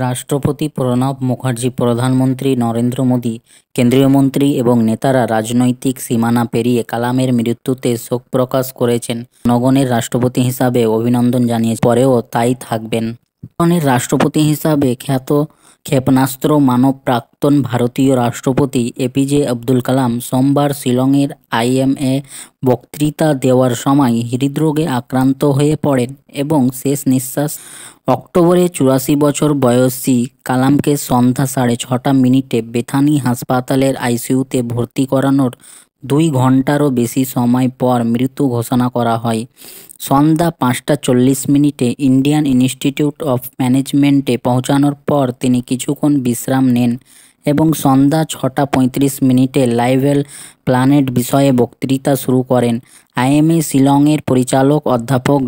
রাষ্ট্রপতি প্রণব মুখার্জি, প্রধানমন্ত্রী নরেন্দ্র মোদী, কেন্দ্রীয় মন্ত্রী এবং নেতারা রাজনৈতিক সীমানা পেরিয়ে কালামের মৃত্যুতে শোক প্রকাশ করেছেন। জনগণের রাষ্ট্রপতি হিসাবে অভিনন্দন জানিয়েছেন, পরেও তাই থাকবেন। জনগণের রাষ্ট্রপতি হিসাবে খ্যাত ক্ষেপণাস্ত্র মানব প্রাক্তন ভারতীয় রাষ্ট্রপতি এপিজে আব্দুল কালাম সোমবার শিলংয়ের আইএমএ বক্তৃতা দেওয়ার সময় হৃদরোগে আক্রান্ত হয়ে পড়েন এবং শেষ নিঃশ্বাস। অক্টোবরে ৮৪ বছর বয়সী কালামকে সন্ধ্যা ৬:৩০ বেথানি হাসপাতালের আইসিইউতে ভর্তি করানোর ২ ঘণ্টারও বেশি সময় পর মৃত্যু ঘোষণা করা হয়। সন্ধ্যা ৫:৪০ ইন্ডিয়ান ইনস্টিটিউট অফ ম্যানেজমেন্টে পৌঁছানোর পর তিনি কিছুক্ষণ বিশ্রাম নেন এবং সন্ধ্যা ৬:৩৫ লাইভ প্ল্যানেট বিষয়ে বক্তৃতা শুরু করেন। আইএমএ শিলংয়ের পরিচালক অধ্যাপক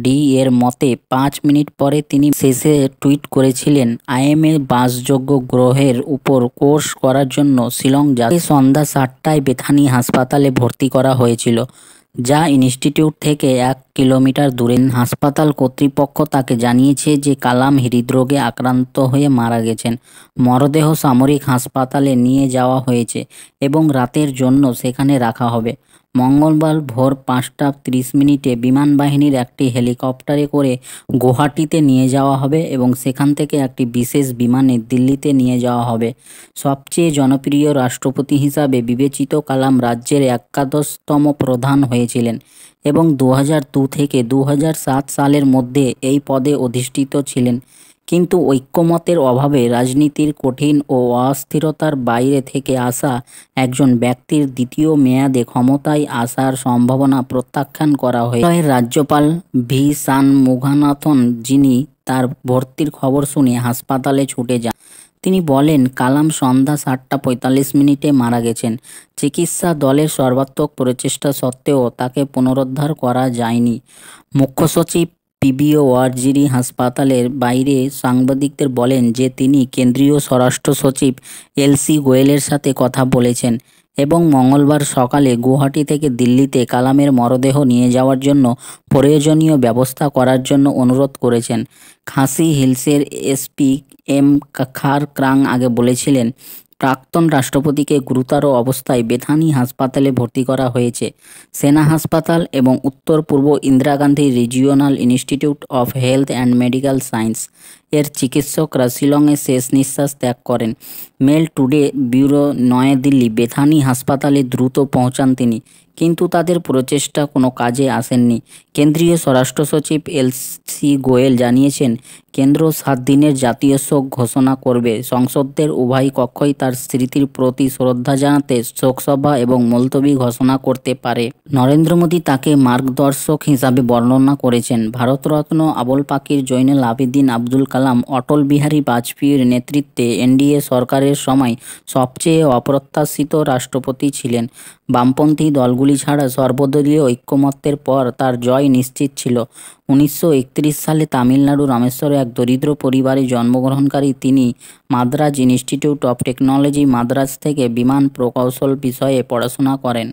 ডি এর মতে ৫ মিনিট পরে তিনি শেষে টুইট করেছিলেন, আইএমএ বাসযোগ্য গ্রহের উপর কোর্স করার জন্য শিলং যাত্রা। সন্ধ্যা ৭টায় বেথানি হাসপাতালে ভর্তি করা হয়েছিল, যা ইনস্টিটিউট থেকে ১ কিলোমিটার দূরে। হাসপাতাল কর্তৃপক্ষ তাকে জানিয়েছে যে কালাম হৃদরোগে আক্রান্ত হয়ে মারা গেছেন। মরদেহ সামরিক হাসপাতালে নিয়ে যাওয়া হয়েছে এবং রাতের জন্য সেখানে রাখা হবে। মঙ্গলবার ভোর ৫:৩০ বিমানবাহিনীর একটি হেলিকপ্টারে করে গুয়াহাটিতে নিয়ে যাওয়া হবে এবং সেখান থেকে একটি বিশেষ বিমানে দিল্লিতে নিয়ে যাওয়া হবে। সবচেয়ে জনপ্রিয় রাষ্ট্রপতি হিসাবে বিবেচিত কালাম রাজ্যের একাদশতম প্রধান হয়েছিলেন এবং ২০০২ থেকে ২০০৭ সালের মধ্যে এই পদে অধিষ্ঠিত ছিলেন। কিন্তু ঐক্যমতের অভাবে রাজনীতির কঠিন ও অস্থিরতার বাইরে থেকে আসা একজন ব্যক্তির দ্বিতীয় মেয়াদে ক্ষমতায় আসার সম্ভাবনা প্রত্যাখ্যান করা হয়েছে। রাজ্যপাল ভি ষাণমুগানাথন, যিনি তার ভর্তির খবর শুনে হাসপাতালে ছুটে যান, তিনি বলেন, কালাম সন্ধ্যা ৭:৪৫ মারা গেছেন। চিকিৎসা দলের সর্বাত্মক প্রচেষ্টা সত্ত্বেও তাকে পুনরুদ্ধার করা যায়নি। মুখ্য সচিব পিবিও ওয়ারজিরি হাসপাতালের বাইরে সাংবাদিকদের বলেন যে তিনি কেন্দ্রীয় স্বরাষ্ট্র সচিব এলসি গোয়েলের সাথে কথা বলেছেন এবং মঙ্গলবার সকালে গুয়াহাটি থেকে দিল্লিতে কালামের মরদেহ নিয়ে যাওয়ার জন্য প্রয়োজনীয় ব্যবস্থা করার জন্য অনুরোধ করেছেন। খাসি হিলসের এসপি এম খারক্রাং আগে বলেছিলেন, প্রাক্তন রাষ্ট্রপতিকে গুরুতর অবস্থায় বেথানি হাসপাতালে ভর্তি করা হয়েছে। সেনা হাসপাতাল এবং উত্তর পূর্ব Indira Gandhi regional institute of health and medical science এর চিকিৎসকরা শিলংয়ে শেষ নিঃশ্বাস ত্যাগ করেন। Mail today bureau, New Delhi. Bethany হাসপাতালে দ্রুত পৌঁছান তিনি, কিন্তু তাদের প্রচেষ্টা কোনো কাজে আসেননি। কেন্দ্রীয় স্বরাষ্ট্র সচিব এলসি গোয়েল জানিয়েছেন, কেন্দ্র ৭ দিনের জাতীয় শোক ঘোষণা করবে। সংসদের উভয় কক্ষই তার স্মৃতির প্রতি শ্রদ্ধা জানাতে শোকসভা এবং মুলতবি ঘোষণা করতে পারে। নরেন্দ্র মোদী তাকে মার্গদর্শক হিসাবে বর্ণনা করেছেন। ভারতরত্ন আবুল পাকির জৈনুল আবেদিন আবদুল কালাম অটল বিহারী বাজপেয়ীর নেতৃত্বে এনডিএ সরকারের সময় সবচেয়ে অপ্রত্যাশিত রাষ্ট্রপতি ছিলেন। বামপন্থী দলগুলি ছাড়া সর্বদলীয় ঐক্যমত্যের পর তার জয় নিশ্চিত ছিল। ১৯৩১ সালে তামিলনাড়ু রামেশ্বরে এক দরিদ্র পরিবারে জন্মগ্রহণকারী তিনি Madras institute of technology Madras থেকে বিমান প্রকৌশল বিষয়ে পড়াশোনা করেন।